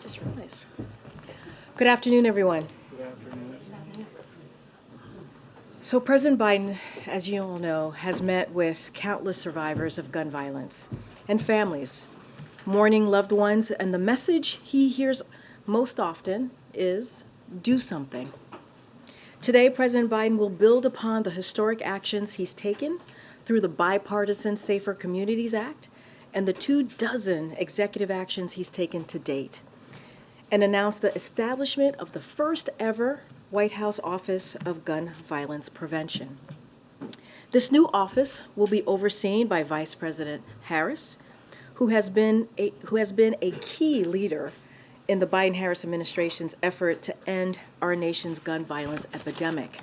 just realized. Good afternoon, everyone. Good afternoon. So President Biden, as you all know, has met with countless survivors of gun violence and families, mourning loved ones, and the message he hears most often is, do something. Today, President Biden will build upon the historic actions he's taken through the bipartisan Safer Communities Act and the 24 executive actions he's taken to date, and announce the establishment of the first ever White House Office of Gun Violence Prevention. This new office will be overseen by Vice President Harris, who has been a key leader in the Biden-Harris administration's effort to end our nation's gun violence epidemic.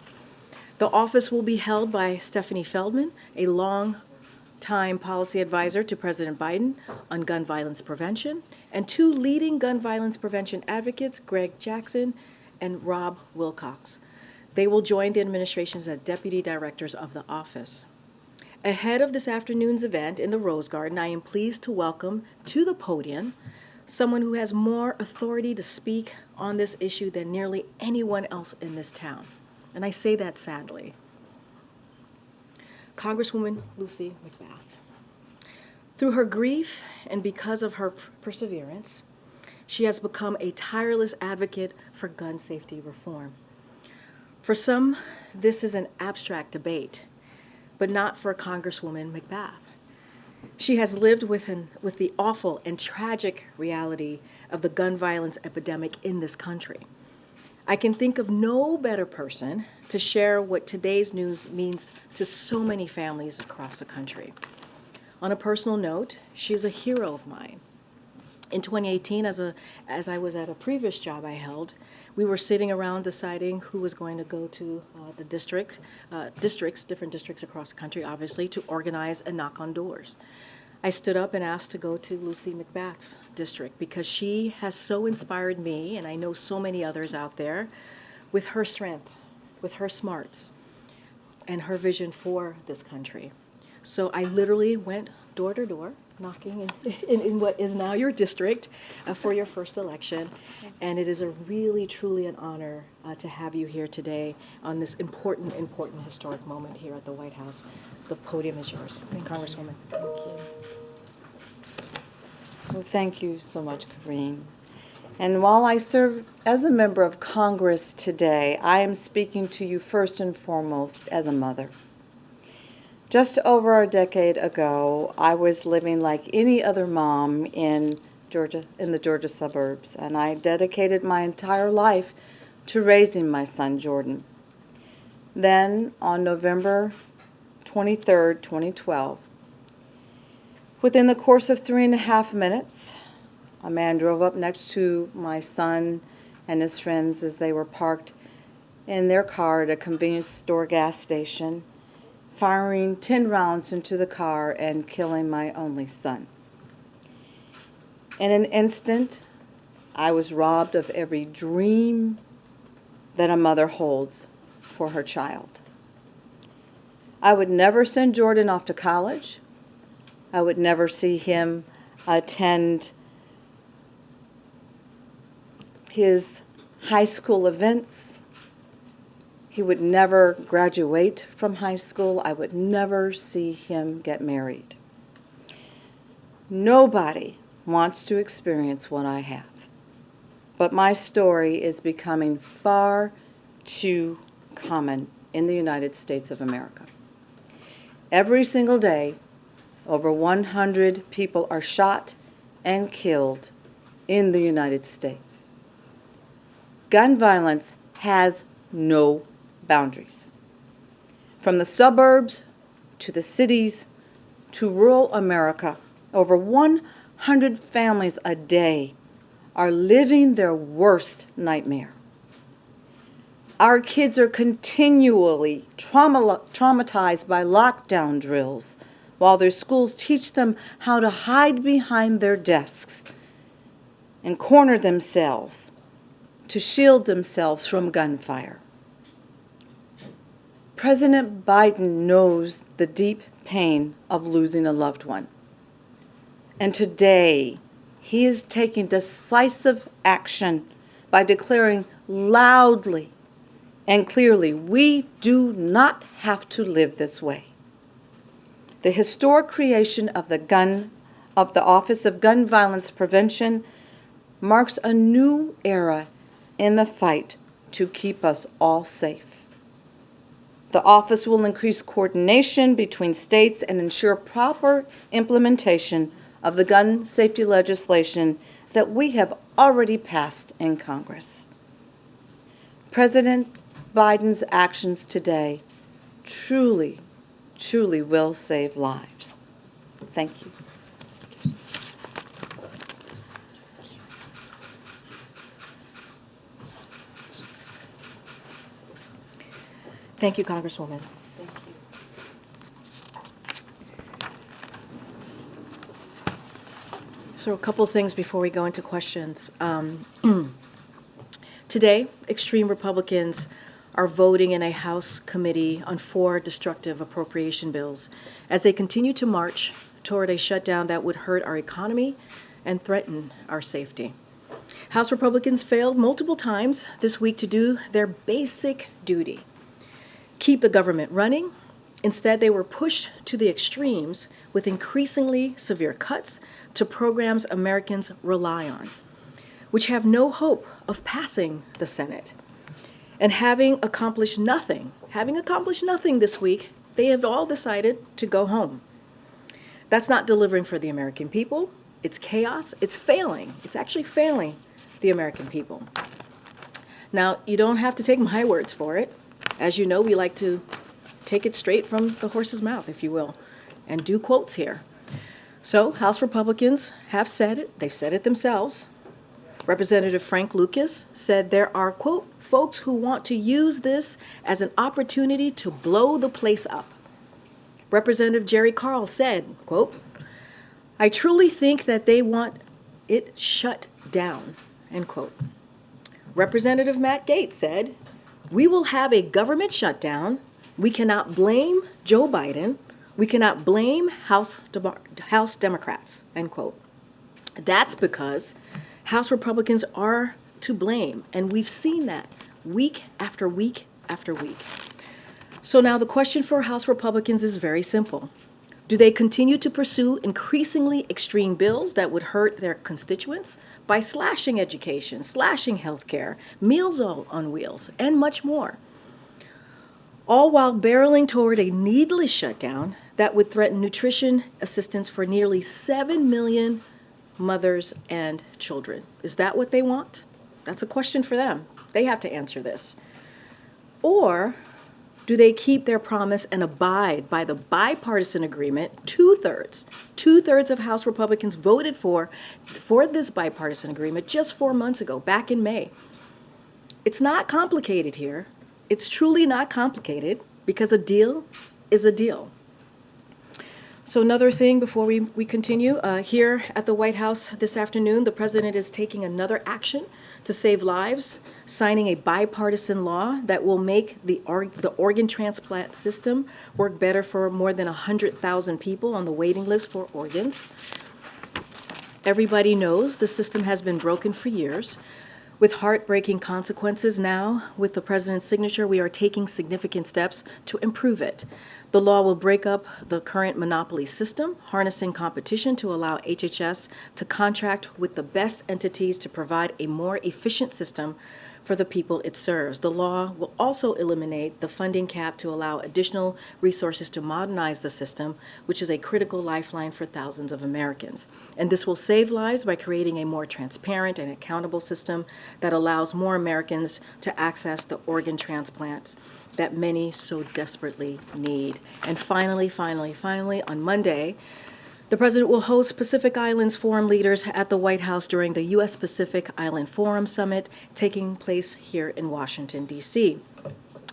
The office will be held by Stephanie Feldman, a long-time policy advisor to President Biden on gun violence prevention, and two leading gun violence prevention advocates, Greg Jackson and Rob Wilcox. They will join the administration as deputy directors of the office. Ahead of this afternoon's event in the Rose Garden, I am pleased to welcome to the podium someone who has more authority to speak on this issue than nearly anyone else in this town. And I say that sadly. Congresswoman Lucy McBath. Through her grief and because of her perseverance, she has become a tireless advocate for gun safety reform. For some, this is an abstract debate, but not for Congresswoman McBath. She has lived with the awful and tragic reality of the gun violence epidemic in this country. I can think of no better person to share what today's news means to so many families across the country. On a personal note, she is a hero of mine. In 2018, as I was at a previous job I held, we were sitting around deciding who was going to go to the different districts across the country, obviously, to organize and knock on doors. I stood up and asked to go to Lucy McBath's district because she has so inspired me, and I know so many others out there, with her strength, with her smarts, and her vision for this country. So I literally went door to door, knocking in what is now your district for your first election. And it is a really, truly an honor to have you here today on this important historic moment here at the White House. The podium is yours. Congresswoman. Thank you. Well, thank you so much, Karine. And while I serve as a member of Congress today, I am speaking to you first and foremost as a mother. Just over a decade ago, I was living like any other mom in the Georgia suburbs, and I dedicated my entire life to raising my son, Jordan. Then, on November 23rd, 2012, within the course of 3.5 minutes, a man drove up next to my son and his friends as they were parked in their car at a convenience store gas station, firing 10 rounds into the car and killing my only son. In an instant, I was robbed of every dream that a mother holds for her child. I would never send Jordan off to college. I would never see him attend his high school events. He would never graduate from high school. I would never see him get married. Nobody wants to experience what I have. But my story is becoming far too common in the United States of America. Every single day, over 100 people are shot and killed in the United States. Gun violence has no boundaries. From the suburbs to the cities to rural America, over 100 families a day are living their worst nightmare. Our kids are continually traumatized by lockdown drills, while their schools teach them how to hide behind their desks and corner themselves to shield themselves from gunfire. President Biden knows the deep pain of losing a loved one. And today, he is taking decisive action by declaring loudly and clearly, we do not have to live this way. The historic creation of the Office of Gun Violence Prevention marks a new era in the fight to keep us all safe. The office will increase coordination between states and ensure proper implementation of the gun safety legislation that we have already passed in Congress. President Biden's actions today truly will save lives. Thank you. Thank you, Congresswoman. Thank you. So a couple of things before we go into questions. Today, extreme Republicans are voting in a House committee on 4 destructive appropriation bills as they continue to march toward a shutdown that would hurt our economy and threaten our safety. House Republicans failed multiple times this week to do their basic duty, keep the government running. Instead, they were pushed to the extremes with increasingly severe cuts to programs Americans rely on, which have no hope of passing the Senate. And having accomplished nothing this week, they have all decided to go home. That's not delivering for the American people. It's chaos. It's failing. It's actually failing the American people. Now, you don't have to take my words for it. As you know, we like to take it straight from the horse's mouth, if you will, and do quotes here. So, House Republicans have said it. They've said it themselves. Representative Frank Lucas said there are, quote, folks who want to use this as an opportunity to blow the place up. Representative Jerry Carl said, quote, I truly think that they want it shut down, end quote. Representative Matt Gaetz said, we will have a government shutdown. We cannot blame Joe Biden. We cannot blame House Democrats, end quote. That's because House Republicans are to blame, and we've seen that week after week after week. So now the question for House Republicans is very simple. Do they continue to pursue increasingly extreme bills that would hurt their constituents by slashing education, slashing health care, Meals on Wheels, and much more, all while barreling toward a needless shutdown that would threaten nutrition assistance for nearly 7 million mothers and children? Is that what they want? That's a question for them. They have to answer this. Or do they keep their promise and abide by the bipartisan agreement? Two-thirds of House Republicans voted for this bipartisan agreement just 4 months ago, back in May. It's not complicated here. It's truly not complicated because a deal is a deal. So another thing before we continue, here at the White House this afternoon, the president is taking another action to save lives, signing a bipartisan law that will make the organ transplant system work better for more than 100,000 people on the waiting list for organs. Everybody knows the system has been broken for years, with heartbreaking consequences. Now, with the president's signature, we are taking significant steps to improve it. The law will break up the current monopoly system, harnessing competition to allow HHS to contract with the best entities to provide a more efficient system for the people it serves. The law will also eliminate the funding cap to allow additional resources to modernize the system, which is a critical lifeline for thousands of Americans. And this will save lives by creating a more transparent and accountable system that allows more Americans to access the organ transplants that many so desperately need. And finally, on Monday, the president will host Pacific Islands Forum leaders at the White House during the U.S. Pacific Island Forum Summit taking place here in Washington, D.C.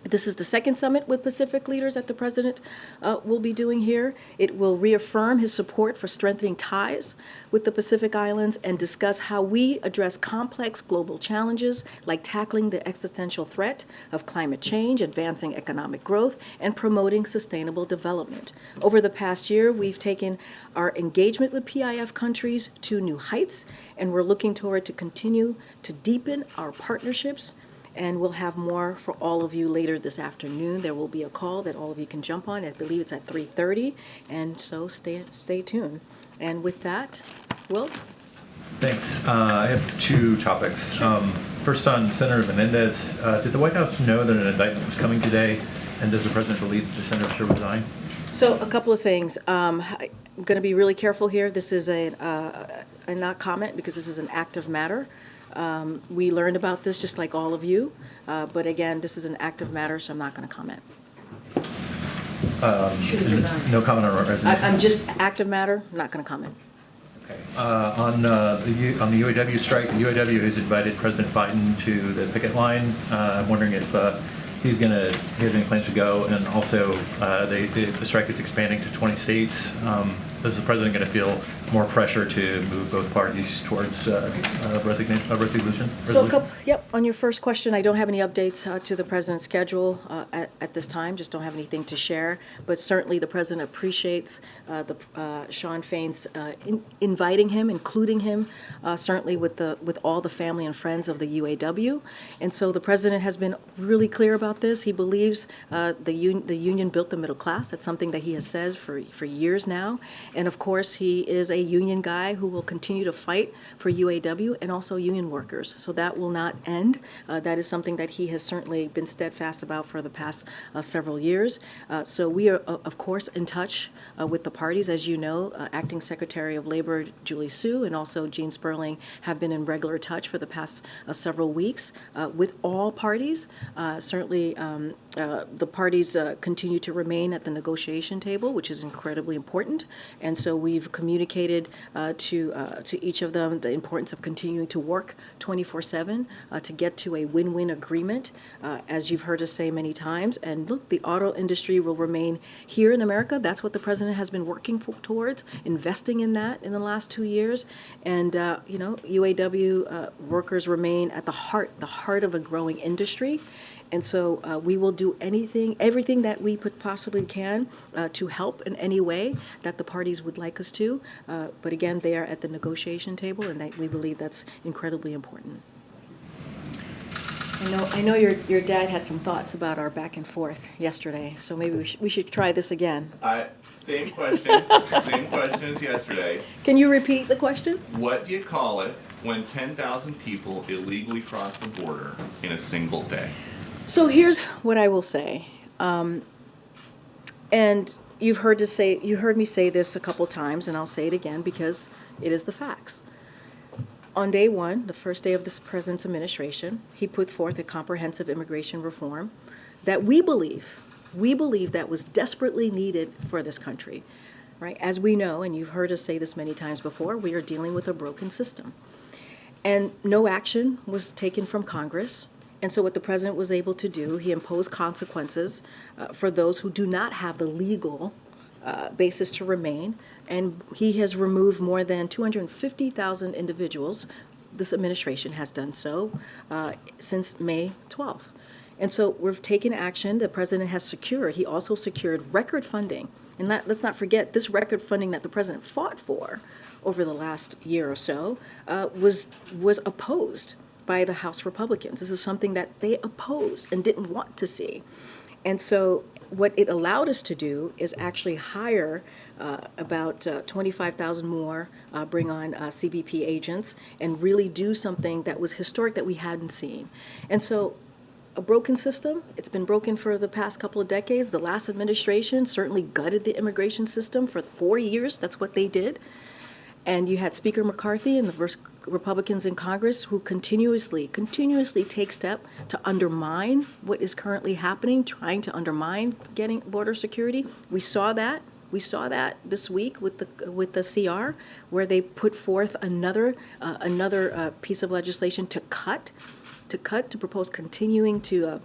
This is the second summit with Pacific leaders that the president will be doing here. It will reaffirm his support for strengthening ties with the Pacific Islands and discuss how we address complex global challenges like tackling the existential threat of climate change, advancing economic growth, and promoting sustainable development. Over the past year, we've taken our engagement with PIF countries to new heights, and we're looking toward to continue to deepen our partnerships. And we'll have more for all of you later this afternoon. There will be a call that all of you can jump on. I believe it's at 3:30, and so stay tuned. And with that, Will? Thanks. I have two topics. First on Senator Menendez. Did the White House know that an indictment was coming today, and does the president believe that the senator should resign? So a couple of things. I'm going to be really careful here. This is a not comment because this is an active matter. We learned about this just like all of you, but again, this is an active matter, so I'm not going to comment. No comment on resignation? I'm just active matter, not going to comment. Okay. On the UAW strike, the UAW has invited President Biden to the picket line. I'm wondering if he has any plans to go, and also the strike is expanding to 20 states. Is the president going to feel more pressure to move both parties towards a resolution? So, on your first question, I don't have any updates to the president's schedule at this time. Just don't have anything to share. But certainly, the president appreciates Sean Fain's inviting him, including him, certainly with all the family and friends of the UAW. And so, the president has been really clear about this. He believes the union built the middle class. That's something that he has said for years now. And of course, he is a union guy who will continue to fight for UAW and also union workers. So that will not end. That is something that he has certainly been steadfast about for the past several years. So we are, of course, in touch with the parties. As you know, Acting Secretary of Labor Julie Su and also Gene Sperling have been in regular touch for the past several weeks with all parties. Certainly, the parties continue to remain at the negotiation table, which is incredibly important. And so we've communicated to each of them the importance of continuing to work 24/7 to get to a win-win agreement, as you've heard us say many times. And look, the auto industry will remain here in America. That's what the president has been working towards, investing in that in the last 2 years. And UAW workers remain at the heart of a growing industry. And so we will do everything that we possibly can to help in any way that the parties would like us to. But again, they are at the negotiation table, and we believe that's incredibly important. I know your dad had some thoughts about our back and forth yesterday, so maybe we should try this again. Same question as yesterday. Can you repeat the question? What do you call it when 10,000 people illegally cross the border in a single day? So here's what I will say, and you heard me say this a couple times, and I'll say it again because it is the facts. On day one, the first day of this president's administration, he put forth a comprehensive immigration reform that we believe that was desperately needed for this country, right? As we know, and you've heard us say this many times before, we are dealing with a broken system, and no action was taken from Congress. And so what the president was able to do, he imposed consequences for those who do not have the legal basis to remain. And he has removed more than 250,000 individuals. This administration has done so since May 12th. And so we've taken action. The president has secured. He also secured record funding. And let's not forget, this record funding that the president fought for over the last year or so was opposed by the House Republicans. This is something that they opposed and didn't want to see. And so what it allowed us to do is actually hire about 25,000 more, bring on CBP agents, and really do something that was historic that we hadn't seen. And so a broken system, it's been broken for the past couple of decades. The last administration certainly gutted the immigration system for 4 years. That's what they did. And you had Speaker McCarthy and the Republicans in Congress who continuously take steps to undermine what is currently happening, trying to undermine getting border security. We saw that this week with the CR, where they put forth another piece of legislation to propose continuing to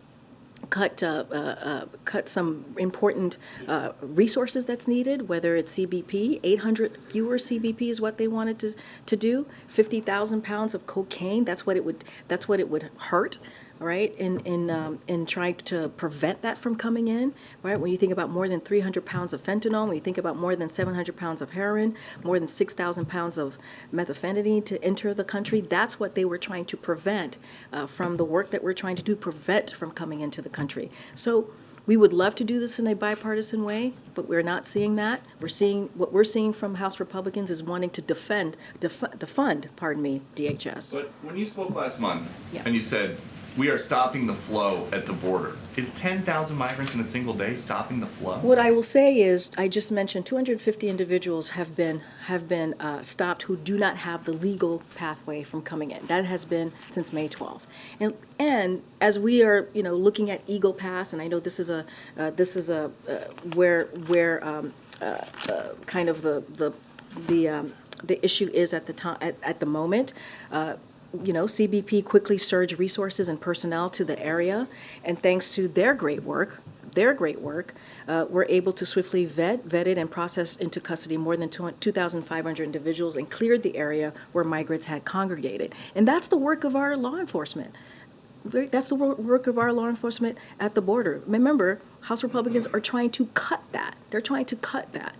cut some important resources that's needed, whether it's CBP. 800 fewer CBP is what they wanted to do. 50,000 pounds of cocaine. That's what it would hurt. Right, in trying to prevent that from coming in, right? When you think about more than 300 pounds of fentanyl, when you think about more than 700 pounds of heroin, more than 6,000 pounds of methamphetamine to enter the country, that's what they were trying to prevent from the work that we're trying to do, prevent from coming into the country. So we would love to do this in a bipartisan way, but we're not seeing that. What we're seeing from House Republicans is wanting to defund, DHS. But when you spoke last month, Yeah. and you said, we are stopping the flow at the border, is 10,000 migrants in a single day stopping the flow? What I will say is, I just mentioned 250 individuals have been stopped who do not have the legal pathway from coming in. That has been since May 12th. And as we are, looking at Eagle Pass, and I know this is where kind of the issue is at the time at the moment. CBP quickly surged resources and personnel to the area, and thanks to their great work, we're able to swiftly vetted and processed into custody more than 2,500 individuals and cleared the area where migrants had congregated. And that's the work of our law enforcement. That's the work of our law enforcement at the border. Remember, House Republicans are trying to cut that. They're trying to cut that.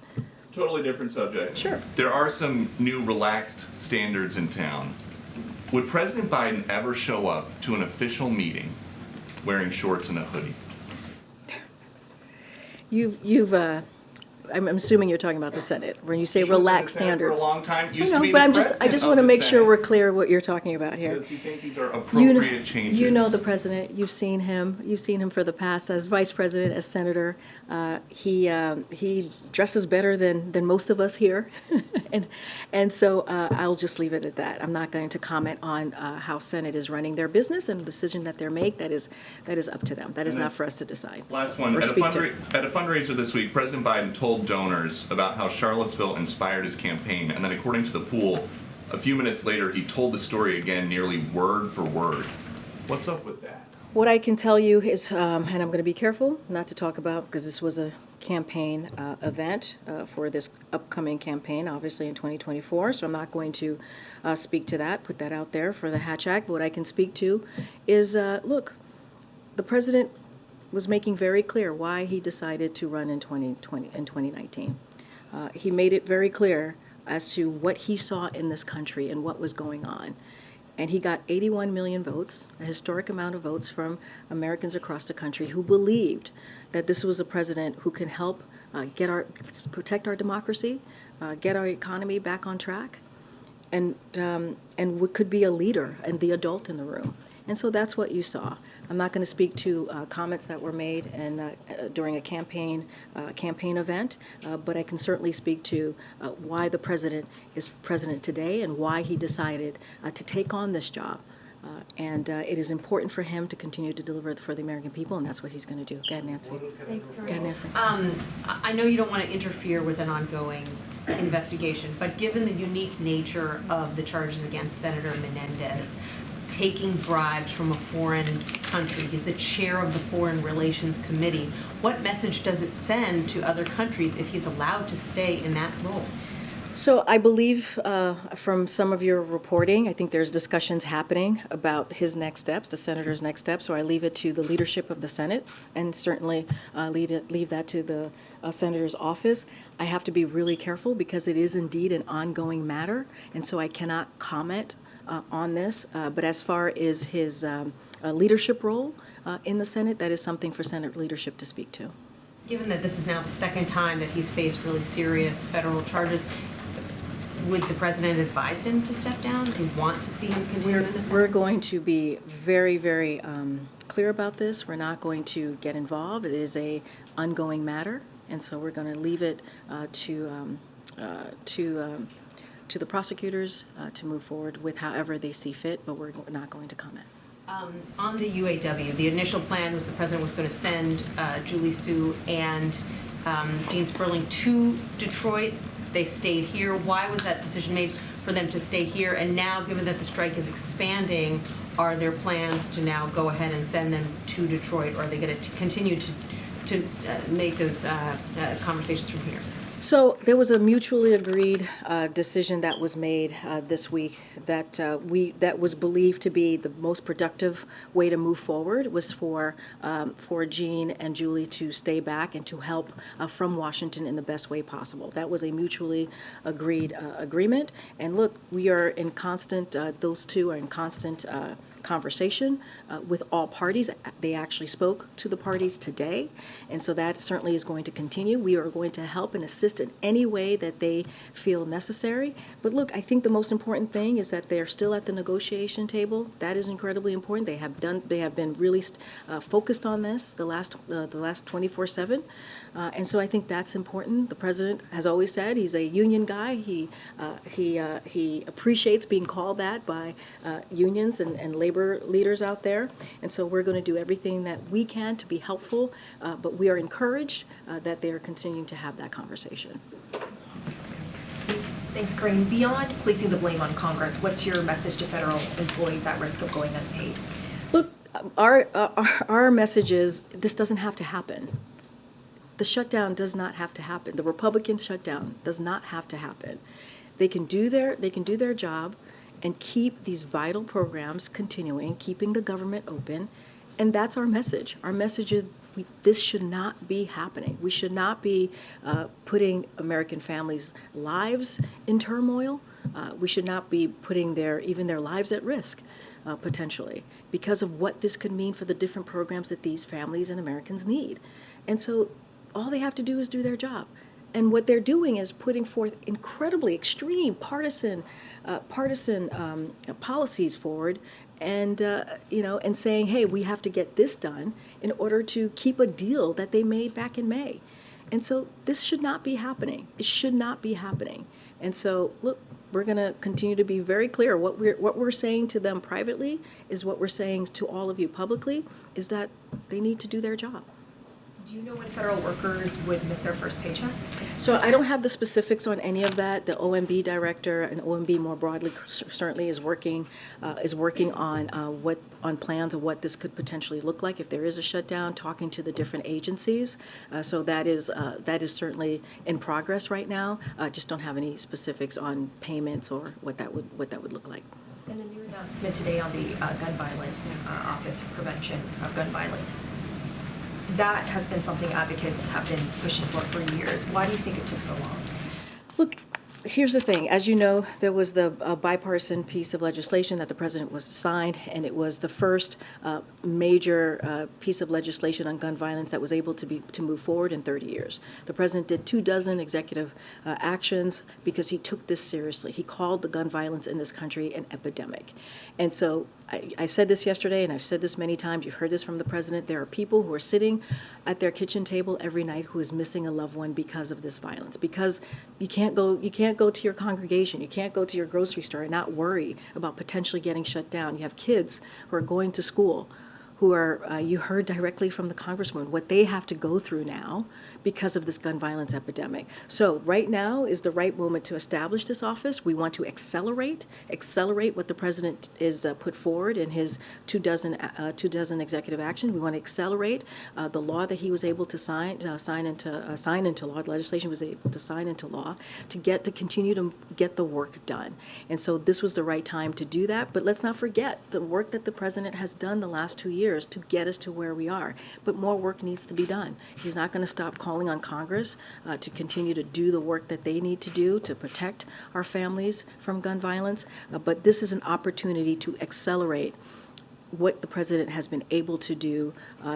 Totally different subject. Sure. There are some new relaxed standards in town. Would President Biden ever show up to an official meeting wearing shorts and a hoodie? I'm assuming you're talking about the Senate, when you say He was in the relaxed Senate standards. for a long time. I Used to know, be but the I president just of want to the make sure Senate. we're clear what you're talking about here. Does he think these are appropriate changes? You know the president. You've seen him. You've seen him for the past as vice president, as senator. He dresses better than most of us here, and so I'll just leave it at that. I'm not going to comment on how Senate is running their business and the decision that they make. That is up to them. That is not for us to decide. Last one. Or At a speak to. fundraiser this week, President Biden told donors about how Charlottesville inspired his campaign, and then according to the pool, a few minutes later, he told the story again nearly word for word. What's up with that? What I can tell you is, and I'm going to be careful not to talk about, because this was a campaign event for this upcoming campaign, obviously in 2024, so I'm not going to speak to that, put that out there for the Hatch Act. But what I can speak to is, look, the president was making very clear why he decided to run in 2019. He made it very clear as to what he saw in this country and what was going on. And he got 81 million votes, a historic amount of votes from Americans across the country who believed that this was a president who can help protect our democracy, get our economy back on track, and could be a leader and the adult in the room. And so that's what you saw. I'm not going to speak to comments that were made during a campaign event, but I can certainly speak to why the president is president today and why he decided to take on this job. And it is important for him to continue to deliver for the American people, and that's what he's going to do. Go ahead, Nancy. Thanks, Go ahead, Nancy. I know you don't want to interfere with an ongoing investigation, but given the unique nature of the charges against Senator Menendez, taking bribes from a foreign country, he's the chair of the Foreign Relations Committee, what message does it send to other countries if he's allowed to stay in that role? So I believe from some of your reporting, I think there's discussions happening about his next steps, the senator's next steps. So I leave it to the leadership of the Senate, and certainly leave that to the senator's office. I have to be really careful because it is indeed an ongoing matter, and so I cannot comment on this. But as far as his leadership role in the Senate, that is something for Senate leadership to speak to. Given that this is now the second time that he's faced really serious federal charges, would the president advise him to step down? Does he want to see him continue in the Senate? We're going to be very, very clear about this. We're not going to get involved. It is a ongoing matter, and so we're going to leave it to the prosecutors to move forward with however they see fit, but we're not going to comment. On the UAW, the initial plan was the president was going to send Julie Su and Gene Sperling to Detroit. They stayed here. Why was that decision made? for them to stay here? And now, given that the strike is expanding, are there plans to now go ahead and send them to Detroit, or are they going to continue to make those conversations from here? So there was a mutually agreed decision that was made this week that that was believed to be the most productive way to move forward was for Jean and Julie to stay back and to help from Washington in the best way possible. That was a mutually agreed agreement. And look, we are in constant, those two are in constant conversation with all parties. They actually spoke to the parties today, and so that certainly is going to continue. We are going to help and assist in any way that they feel necessary. But look, I think the most important thing is that they're still at the negotiation table. That is incredibly important. They have been really focused on this the last 24/7, and so I think that's important. The president has always said he's a union guy. He appreciates being called that by unions and labor leaders out there, and so we're going to do everything that we can to be helpful, but we are encouraged that they are continuing to have that conversation. Thanks, Karine. Beyond placing the blame on Congress, what's your message to federal employees at risk of going unpaid? Look, our message is this doesn't have to happen. The shutdown does not have to happen. The Republican shutdown does not have to happen. They can do their job and keep these vital programs continuing, keeping the government open, and that's our message. Our message is this should not be happening. We should not be putting American families' lives in turmoil. We should not be putting even their lives at risk, potentially, because of what this could mean for the different programs that these families and Americans need. And so all they have to do is do their job. And what they're doing is putting forth incredibly extreme partisan policies forward, and and saying, hey, we have to get this done in order to keep a deal that they made back in May. And so this should not be happening. It should not be happening. And so, look, we're going to continue to be very clear. What we're saying to them privately is what we're saying to all of you publicly, is that they need to do their job. Do you know when federal workers would miss their first paycheck? So I don't have the specifics on any of that. The OMB director and OMB more broadly certainly is working on plans of what this could potentially look like if there is a shutdown, talking to the different agencies. So that is certainly in progress right now. Just don't have any specifics on payments or what that would look like. And then your announcement today on the gun violence Office of Prevention of Gun Violence. That has been something advocates have been pushing for years. Why do you think it took so long? Look, here's the thing. As you know, there was the bipartisan piece of legislation that the president was signed, and it was the first major piece of legislation on gun violence that was able to move forward in 30 years. The president did 24 executive actions because he took this seriously. He called the gun violence in this country an epidemic. And so I said this yesterday, and I've said this many times. You've heard this from the president. There are people who are sitting at their kitchen table every night who is missing a loved one because of this violence. Because you can't go to your congregation, you can't go to your grocery store and not worry about potentially getting shut down. You have kids who are going to school, who are, you heard directly from the congresswoman, what they have to go through now because of this gun violence epidemic. So right now is the right moment to establish this office. We want to accelerate what the president is put forward in his 24 executive action. We want to accelerate the law that he was able to sign into law. The legislation was able to sign into law to continue to get the work done. And so this was the right time to do that. But let's not forget the work that the president has done the last 2 years to get us to where we are. But more work needs to be done. He's not going to stop calling on Congress to continue to do the work that they need to do to protect our families from gun violence. But this is an opportunity to accelerate what the president has been able to do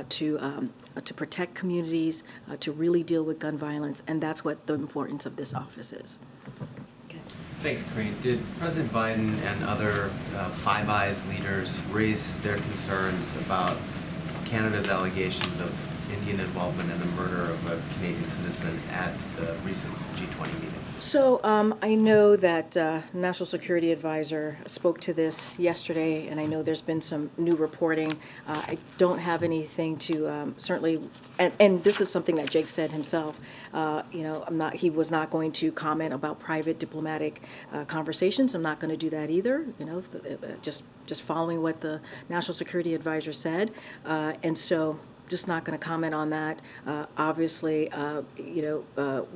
to protect communities, to really deal with gun violence, and that's what the importance of this office is. Thanks, Karine. Did President Biden and other Five Eyes leaders raise their concerns about Canada's allegations of Indian involvement in the murder of a Canadian citizen at the recent G20 meeting? So I know that National Security Advisor spoke to this yesterday, and I know there's been some new reporting. I don't have anything to certainly, and this is something that Jake said himself. He was not going to comment about private diplomatic conversations. I'm not going to do that either. Just following what the National Security Advisor said, and so. Just not going to comment on that. Obviously,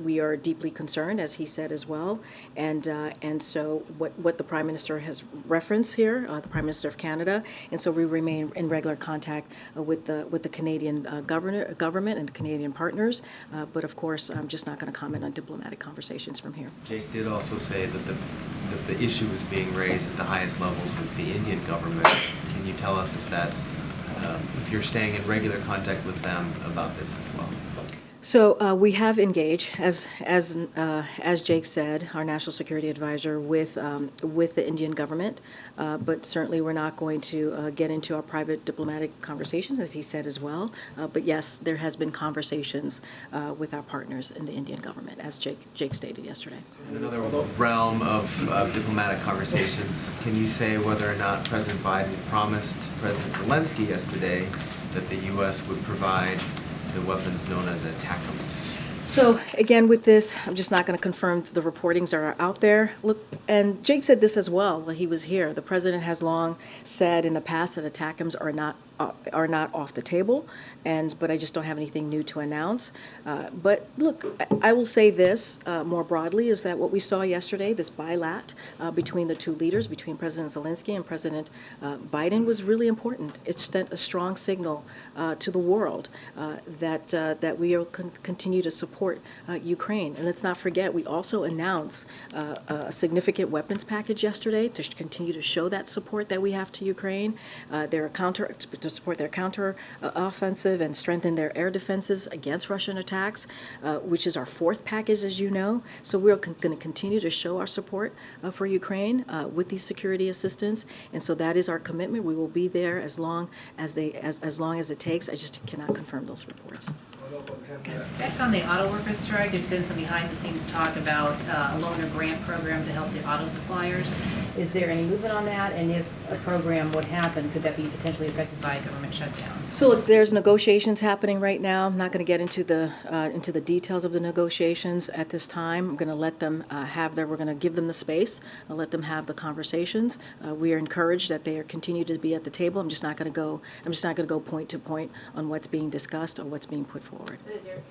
we are deeply concerned, as he said as well, and so what the Prime Minister has referenced here, the Prime Minister of Canada, and so we remain in regular contact with the Canadian government and the Canadian partners. But of course, I'm just not going to comment on diplomatic conversations from here. Jake did also say that the issue was being raised at the highest levels with the Indian government. Can you tell us if that's if you're staying in regular contact with them about this as well? So we have engaged, as Jake said, our National Security Advisor, with the Indian government, but certainly we're not going to get into our private diplomatic conversations, as he said as well. But yes, there has been conversations with our partners in the Indian government, as Jake stated yesterday. In another realm of diplomatic conversations, can you say whether or not President Biden promised President Zelensky yesterday that the U.S. would provide the weapons known as ATACMS? So again, with this, I'm just not going to confirm the reportings that are out there. Look, and Jake said this as well when he was here. The president has long said in the past that ATACMS are not off the table, but I just don't have anything new to announce. But look, I will say this more broadly is that what we saw yesterday, this bilat between the two leaders, between President Zelensky and President Biden, was really important. It sent a strong signal to the world that we will continue to support Ukraine. And let's not forget, we also announced a significant weapons package yesterday to continue to show that support that we have to Ukraine. To support their counter-offensive and strengthen their air defenses against Russian attacks, which is our fourth package, as you know. So we're going to continue to show our support for Ukraine with these security assistance, and so that is our commitment. We will be there as long as it takes. I just cannot confirm those reports. Back on the auto workers strike, there's been some behind-the-scenes talk about a loan or grant program to help the auto suppliers. Is there any movement on that? And if a program would happen, could that be potentially affected by a government shutdown? So look, there's negotiations happening right now. I'm not going to get into the details of the negotiations at this time. I'm going to let them we're going to give them the space. I'll let them have the conversations. We are encouraged that they continue to be at the table. I'm just not going to go point to point on what's being discussed or what's being put forward.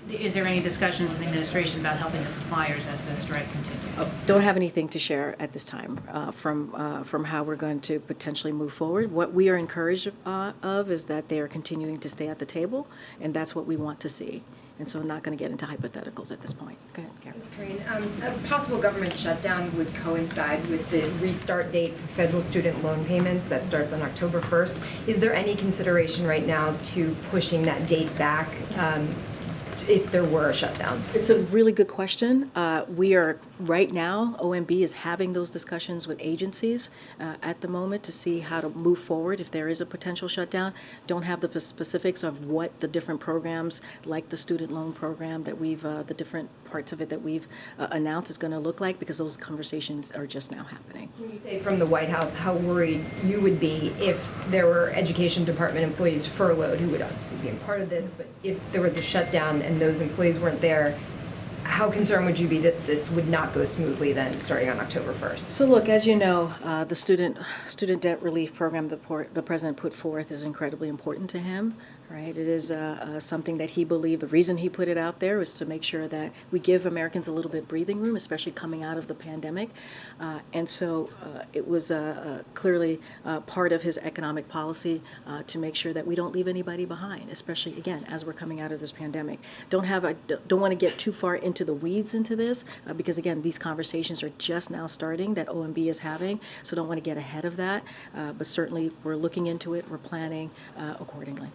Is there any discussion to the administration about helping the suppliers as this strike continues? Don't have anything to share at this time from how we're going to potentially move forward. What we are encouraged of is that they are continuing to stay at the table, and that's what we want to see. And so I'm not going to get into hypotheticals at this point. Go ahead, Karen. Thanks, Karine. A possible government shutdown would coincide with the restart date for federal student loan payments that starts on October 1st. Is there any consideration right now to pushing that date back if there were a shutdown? It's a really good question. We are right now, OMB is having those discussions with agencies at the moment to see how to move forward if there is a potential shutdown. Don't have the specifics of what the different programs, like the student loan program that the different parts of it that we've announced is going to look like, because those conversations are just now happening. Can you say from the White House how worried you would be if there were Education Department employees furloughed, who would obviously be a part of this, but if there was a shutdown and those employees weren't there, how concerned would you be that this would not go smoothly then, starting on October 1st? So look, as you know, the student debt relief program the president put forth is incredibly important to him, right? It is something that he believed, the reason he put it out there was to make sure that we give Americans a little bit breathing room, especially coming out of the pandemic. And so it was clearly part of his economic policy to make sure that we don't leave anybody behind, especially, again, as we're coming out of this pandemic. Don't want to get too far into the weeds into this, because again, these conversations are just now starting that OMB is having, so don't want to get ahead of that, but certainly we're looking into it, we're planning accordingly.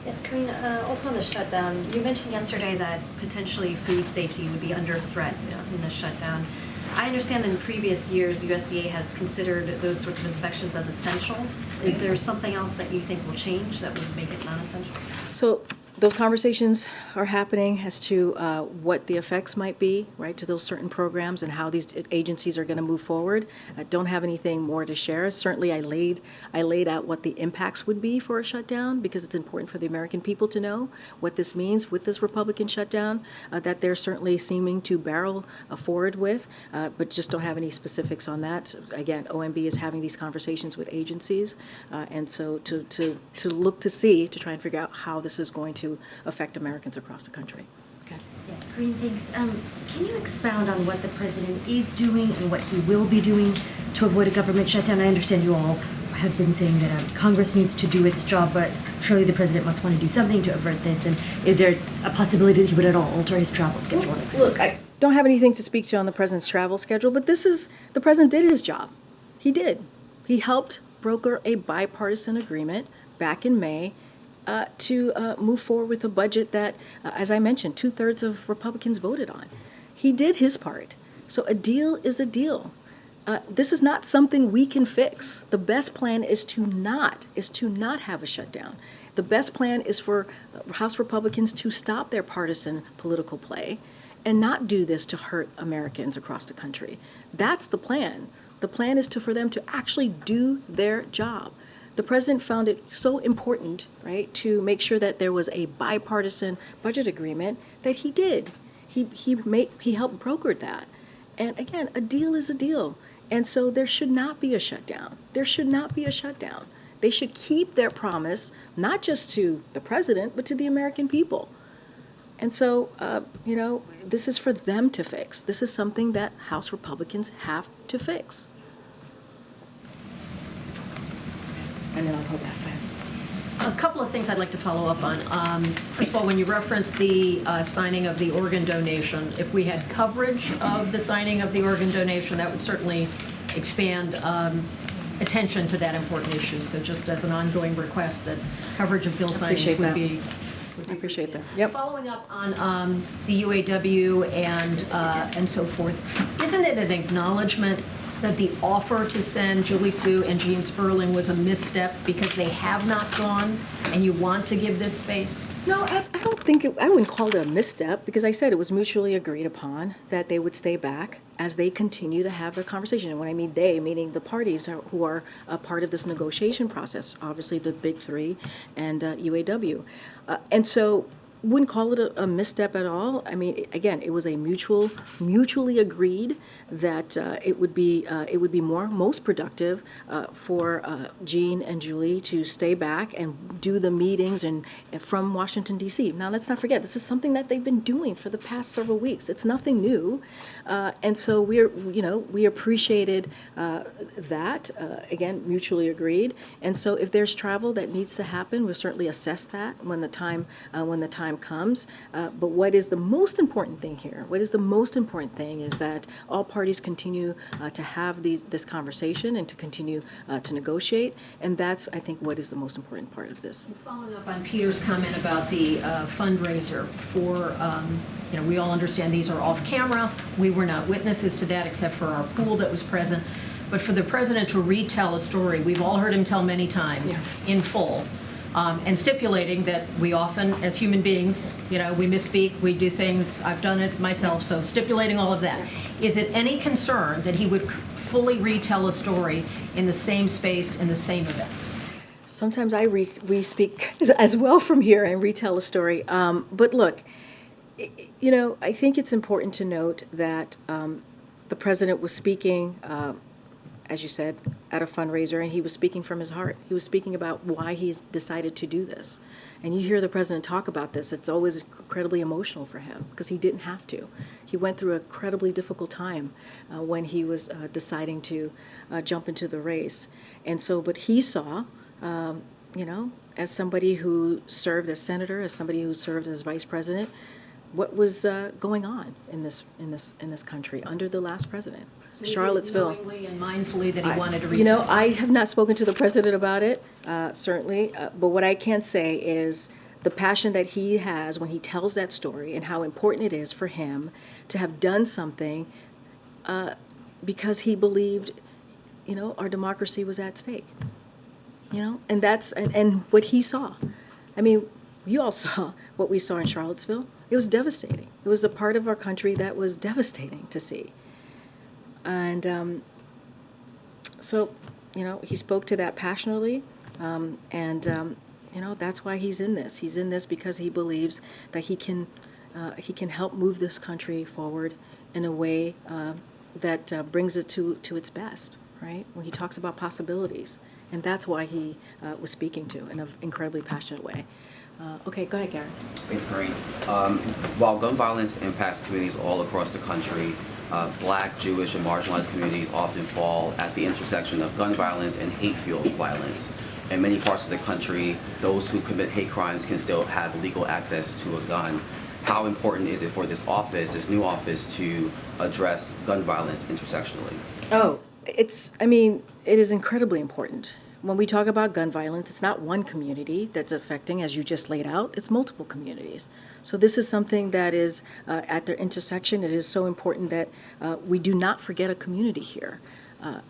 Yes, Karine, also on the shutdown, you mentioned yesterday that potentially food safety would be under threat in the shutdown. I understand that in previous years, USDA has considered those sorts of inspections as essential. Is there something else that you think will change that would make it non-essential? So those conversations are happening as to what the effects might be, right, to those certain programs and how these agencies are going to move forward. I don't have anything more to share. Certainly, I laid out what the impacts would be for a shutdown, because it's important for the American people to know what this means with this Republican shutdown that they're certainly seeming to barrel forward with, but just don't have any specifics on that. Again, OMB is having these conversations with agencies, and so to look to see, to try and figure out how this is going to affect Americans across the country. Okay. Yeah, Karine, thanks. Can you expound on what the president is doing and what he will be doing to avoid a government shutdown? I understand you all have been saying that Congress needs to do its job, but surely the president must want to do something to avert this. And is there a possibility that he would at all alter his travel schedule next week? Look, I don't have anything to speak to on the president's travel schedule, but the president did his job. He did. He helped broker a bipartisan agreement back in May to move forward with a budget that, as I mentioned, 2/3 of Republicans voted on. He did his part. So a deal is a deal. This is not something we can fix. The best plan is to not have a shutdown. The best plan is for House Republicans to stop their partisan political play and not do this to hurt Americans across the country. That's the plan. The plan is for them to actually do their job. The president found it so important, right, to make sure that there was a bipartisan budget agreement that he did. He helped broker that. And again, a deal is a deal. And so there should not be a shutdown. There should not be a shutdown. They should keep their promise, not just to the president, but to the American people. And so, this is for them to fix. This is something that House Republicans have to fix. And then I'll go back. A couple of things I'd like to follow up on. First of all, when you referenced the signing of the organ donation, if we had coverage of the signing of the organ donation, that would certainly expand attention to that important issue. So just as an ongoing request that coverage of bill signings would be. I appreciate that. Yep. Following up on the UAW and so forth, isn't it an acknowledgement that the offer to send Julie Sue and Jean Sperling was a misstep because they have not gone, and you want to give this space? No, I don't think I wouldn't call it a misstep, because I said it was mutually agreed upon that they would stay back as they continue to have their conversation. And when I mean they, meaning the parties who are a part of this negotiation process, obviously the big three and UAW. And so wouldn't call it a misstep at all. I mean, again, it was a mutually agreed that it would be most productive for Jean and Julie to stay back and do the meetings and from Washington D.C. Now, let's not forget, this is something that they've been doing for the past several weeks. It's nothing new, and so we appreciated that again, mutually agreed. And so, if there's travel that needs to happen, we'll certainly assess that when the time comes. But what is the most important thing here? What is the most important thing is that all parties continue to have this conversation and to continue to negotiate, and that's, I think, what is the most important part of this. Following up on Peter's comment about the fundraiser for, we all understand these are off camera. We were not witnesses to that except for our pool that was present. But for the president to retell a story, we've all heard him tell many times in full. And stipulating that we often, as human beings, we misspeak, we do things, I've done it myself, so stipulating all of that. Is it any concern that he would fully retell a story in the same space, in the same event? Sometimes we speak as well from here and retell a story. But look, I think it's important to note that the president was speaking, as you said, at a fundraiser, and he was speaking from his heart. He was speaking about why he's decided to do this. And you hear the president talk about this, it's always incredibly emotional for him because he didn't have to. He went through an incredibly difficult time when he was deciding to jump into the race. And so, but he saw, as somebody who served as senator, as somebody who served as vice president, what was going on in this country under the last president. So Charlottesville. Knowingly and mindfully that he wanted to retell. I have not spoken to the president about it, certainly, but what I can say is the passion that he has when he tells that story and how important it is for him to have done something because he believed, our democracy was at stake. And that's and what he saw. I mean, you all saw what we saw in Charlottesville. It was devastating. It was a part of our country that was devastating to see. And so, you know, he spoke to that passionately, you know, that's why he's in this. He's in this because he believes that he can help move this country forward in a way that brings it to its best, right? When he talks about possibilities. And that's why he was speaking to in an incredibly passionate way. Okay, go ahead, Gary. Thanks, Karine. While gun violence impacts communities all across the country, Black, Jewish, and marginalized communities often fall at the intersection of gun violence and hate-fueled violence. In many parts of the country, those who commit hate crimes can still have legal access to a gun. How important is it for this office, this new office, to address gun violence intersectionally? Oh, it is incredibly important. When we talk about gun violence, it's not one community that's affecting, as you just laid out, it's multiple communities. So this is something that is at their intersection. It is so important that we do not forget a community here.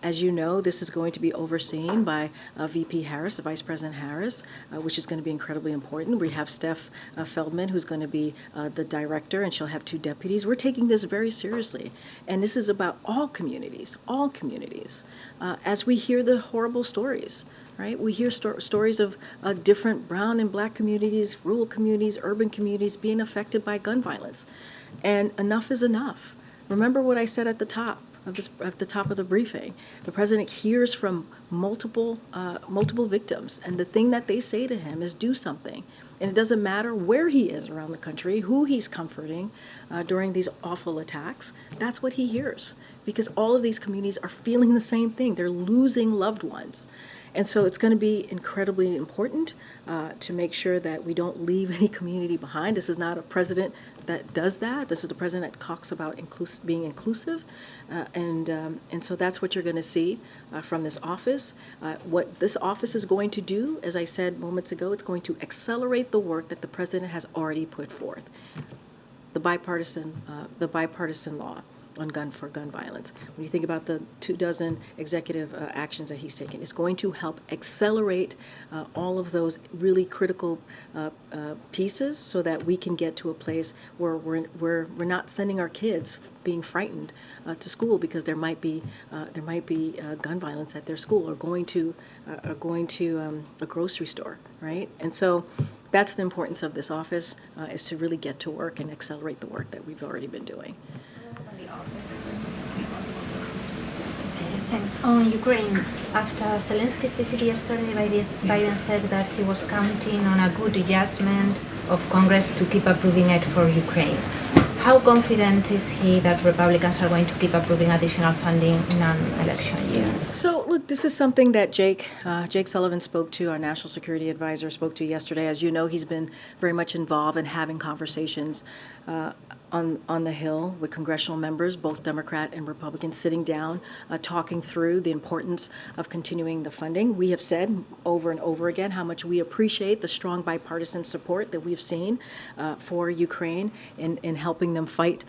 As you know, this is going to be overseen by VP Harris, Vice President Harris, which is going to be incredibly important. We have Steph Feldman, who's going to be the director, and she'll have 2 deputies. We're taking this very seriously, and this is about all communities, as we hear the horrible stories. Right? We hear stories of different brown and Black communities, rural communities, urban communities being affected by gun violence. And enough is enough. Remember what I said at the top of the briefing. The president hears from multiple victims, and the thing that they say to him is do something. And it doesn't matter where he is around the country, who he's comforting during these awful attacks. That's what he hears, because all of these communities are feeling the same thing. They're losing loved ones. And so it's going to be incredibly important to make sure that we don't leave any community behind. This is not a president that does that. This is the president that talks about being inclusive. And so that's what you're going to see from this office. What this office is going to do, as I said moments ago, it's going to accelerate the work that the president has already put forth. The bipartisan law on gun violence. When you think about the 24 executive actions that he's taken, it's going to help accelerate all of those really critical pieces so that we can get to a place where we're not sending our kids being frightened to school because there might be gun violence at their school, or going to a grocery store, right? And so that's the importance of this office, is to really get to work and accelerate the work that we've already been doing. Thanks. On Ukraine, after Zelensky's visit yesterday, Biden said that he was counting on a good adjustment of Congress to keep approving aid for Ukraine. How confident is he that Republicans are going to keep approving additional funding in an election year? So, look, this is something that Jake Sullivan spoke to, our national security advisor spoke to yesterday. As you know, he's been very much involved in having conversations on the Hill with congressional members, both Democrat and Republican, sitting down, talking through the importance of continuing the funding. We have said over and over again how much we appreciate the strong bipartisan support that we've seen for Ukraine in helping them fight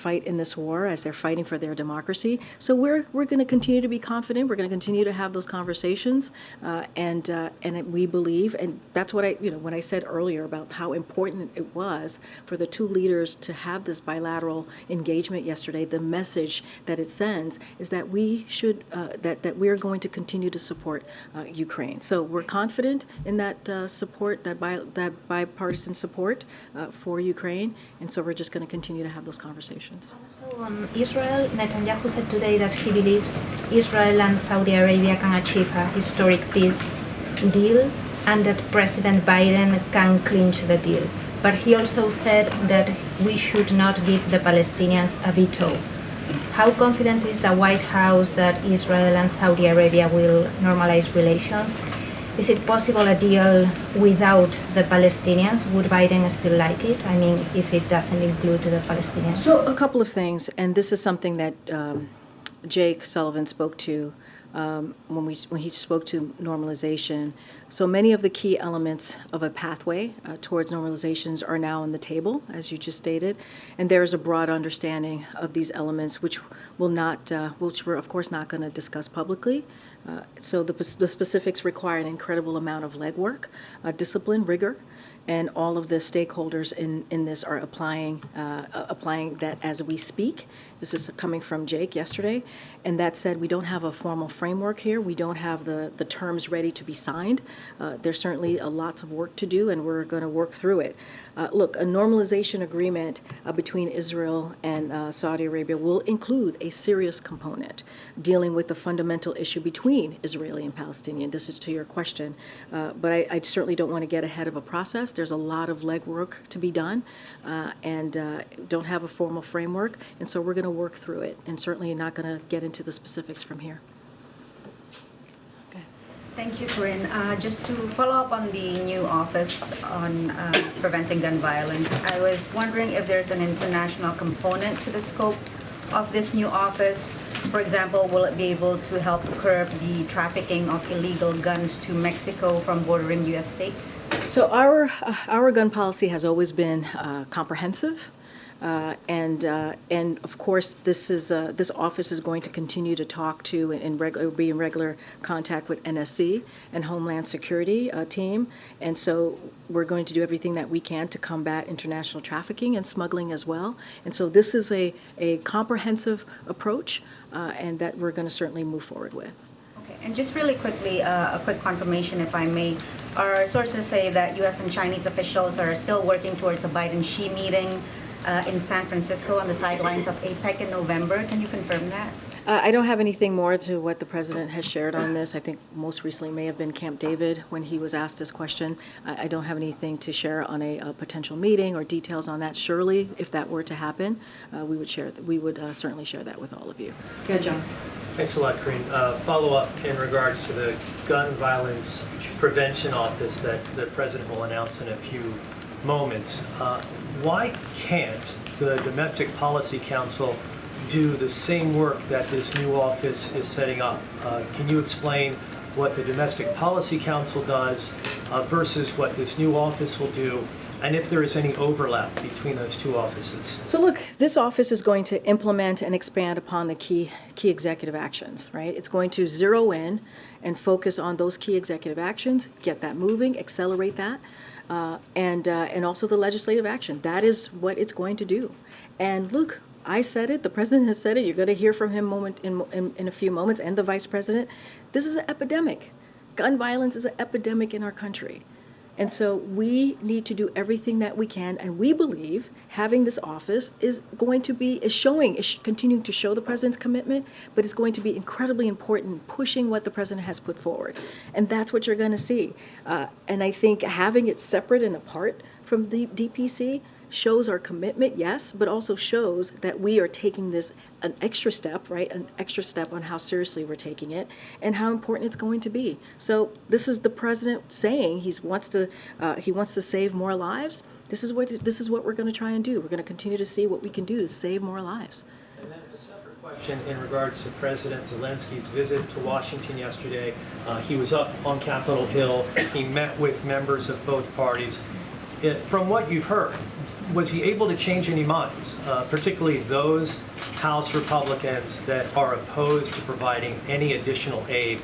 in this war as they're fighting for their democracy. So we're going to continue to be confident. We're going to continue to have those conversations, and we believe, and that's what when I said earlier about how important it was for the 2 leaders to have this bilateral engagement yesterday. The message that it sends is that we should that we are going to continue to support Ukraine. So we're confident in that support, that bipartisan support for Ukraine, and so we're just going to continue to have those conversations. So Israel, Netanyahu said today that he believes Israel and Saudi Arabia can achieve a historic peace deal, and that President Biden can clinch the deal. But he also said that we should not give the Palestinians a veto. How confident is the White House that Israel and Saudi Arabia will normalize relations? Is it possible a deal without the Palestinians? Would Biden still like it? I mean, if it doesn't include the Palestinians? So a couple of things, and this is something that Jake Sullivan spoke to when he spoke to normalization. So many of the key elements of a pathway towards normalizations are now on the table, as you just stated, and there is a broad understanding of these elements, which which we're of course not going to discuss publicly. So the specifics require an incredible amount of legwork, discipline, rigor, and all of the stakeholders in this are applying that as we speak. This is coming from Jake yesterday. And that said, we don't have a formal framework here. We don't have the terms ready to be signed. There's certainly lots of work to do, and we're going to work through it. Look, a normalization agreement between Israel and Saudi Arabia will include a serious component dealing with the fundamental issue between Israeli and Palestinian. This is to your question. But I certainly don't want to get ahead of a process. There's a lot of legwork to be done, and don't have a formal framework. And so we're going to work through it, and certainly not going to get into the specifics from here. Thank you, Karine. Just to follow up on the new office on preventing gun violence, I was wondering if there's an international component to the scope of this new office. For example, will it be able to help curb the trafficking of illegal guns to Mexico from bordering U.S. states? So our gun policy has always been comprehensive. And of course, this office is going to continue to talk to and be in regular contact with NSC and Homeland Security team. And so we're going to do everything that we can to combat international trafficking and smuggling as well. And so this is a comprehensive approach, and that we're going to certainly move forward with. Okay, and just really quickly, a quick confirmation, if I may. Our sources say that U.S. and Chinese officials are still working towards a Biden-Xi meeting in San Francisco on the sidelines of APEC in November. Can you confirm that? I don't have anything more to what the president has shared on this. I think most recently may have been Camp David when he was asked this question. I don't have anything to share on a potential meeting or details on that. Surely, if that were to happen, we would certainly share that with all of you. Good, John. Thanks a lot, Karine. Follow up in regards to the gun violence prevention office that the president will announce in a few moments. Why can't the Domestic Policy Council do the same work that this new office is setting up? Can you explain what the Domestic Policy Council does versus what this new office will do, and if there is any overlap between those two offices? So look, this office is going to implement and expand upon the key executive actions, right? It's going to zero in and focus on those key executive actions, get that moving, accelerate that. And also the legislative action. That is what it's going to do. And look, I said it, the president has said it, you're going to hear from him in a few moments, and the vice president. This is an epidemic. Gun violence is an epidemic in our country. And so we need to do everything that we can, and we believe having this office is going to be, continuing to show the president's commitment, but it's going to be incredibly important in pushing what the president has put forward. And that's what you're going to see. And I think having it separate and apart from the DPC shows our commitment, yes, but also shows that we are taking this an extra step, right? An extra step on how seriously we're taking it and how important it's going to be. So this is the president saying he wants to save more lives. This is what we're going to try and do. We're going to continue to see what we can do to save more lives. And then a separate question in regards to President Zelensky's visit to Washington yesterday. He was up on Capitol Hill. He met with members of both parties. From what you've heard, was he able to change any minds, particularly those House Republicans that are opposed to providing any additional aid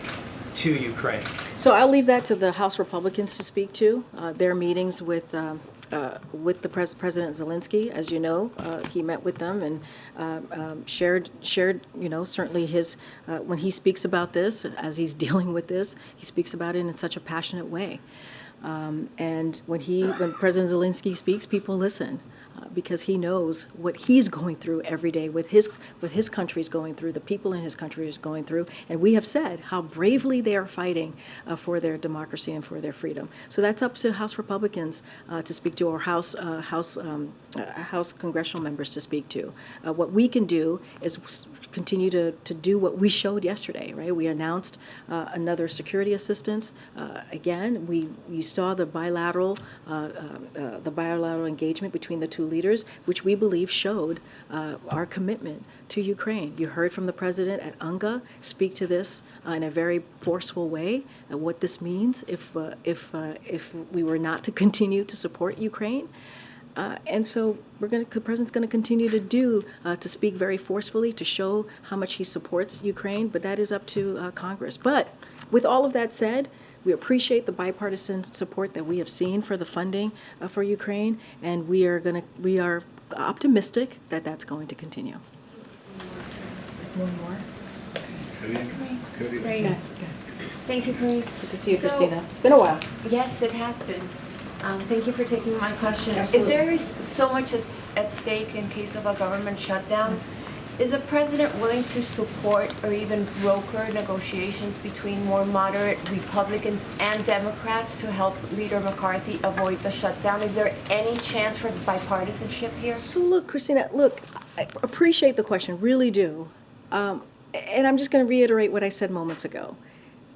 to Ukraine? So I'll leave that to the House Republicans to speak to. Their meetings with the President Zelensky, as you know, he met with them and shared, certainly his, when he speaks about this, as he's dealing with this, he speaks about it in such a passionate way. And when President Zelensky speaks, people listen because he knows what he's going through every day, with his country's going through, the people in his country is going through, and we have said how bravely they are fighting for their democracy and for their freedom. So that's up to House Republicans to speak to, or House congressional members to speak to. What we can do is continue to do what we showed yesterday, right? We announced another security assistance. Again, you saw the bilateral engagement between the two leaders, which we believe showed our commitment to Ukraine. You heard from the president at UNGA speak to this in a very forceful way, what this means if we were not to continue to support Ukraine. And so the president's going to continue to speak very forcefully to show how much he supports Ukraine, but that is up to Congress. But with all of that said, we appreciate the bipartisan support that we have seen for the funding for Ukraine, and we are optimistic that that's going to continue. One more. Great. Thank you, Karine. Good to see you, Christina. It's been a while. Yes, it has been. Thank you for taking my question. Absolutely. If there is so much at stake in case of a government shutdown, is the president willing to support or even broker negotiations between more moderate Republicans and Democrats to help Leader McCarthy avoid the shutdown? Is there any chance for bipartisanship here? So look, Christina, I appreciate the question, really do. And I'm just going to reiterate what I said moments ago.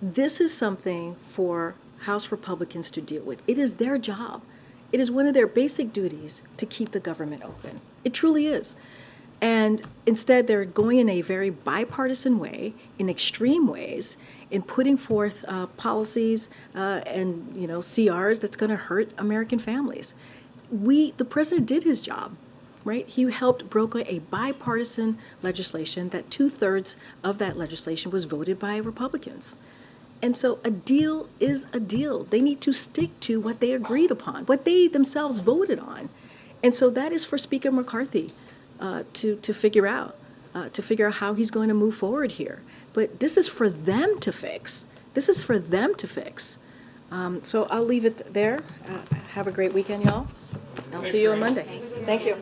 This is something for House Republicans to deal with. It is their job. It is one of their basic duties to keep the government open. It truly is. And instead, they're going in a very bipartisan way, in extreme ways, in putting forth policies and CRs that's going to hurt American families. The president did his job, right? He helped broker a bipartisan legislation that 2/3 of that legislation was voted by Republicans. And so a deal is a deal. They need to stick to what they agreed upon, what they themselves voted on. And so that is for Speaker McCarthy to figure out how he's going to move forward here. But this is for them to fix. This is for them to fix. So I'll leave it there. Have a great weekend, y'all. I'll see you on Monday. Thank you.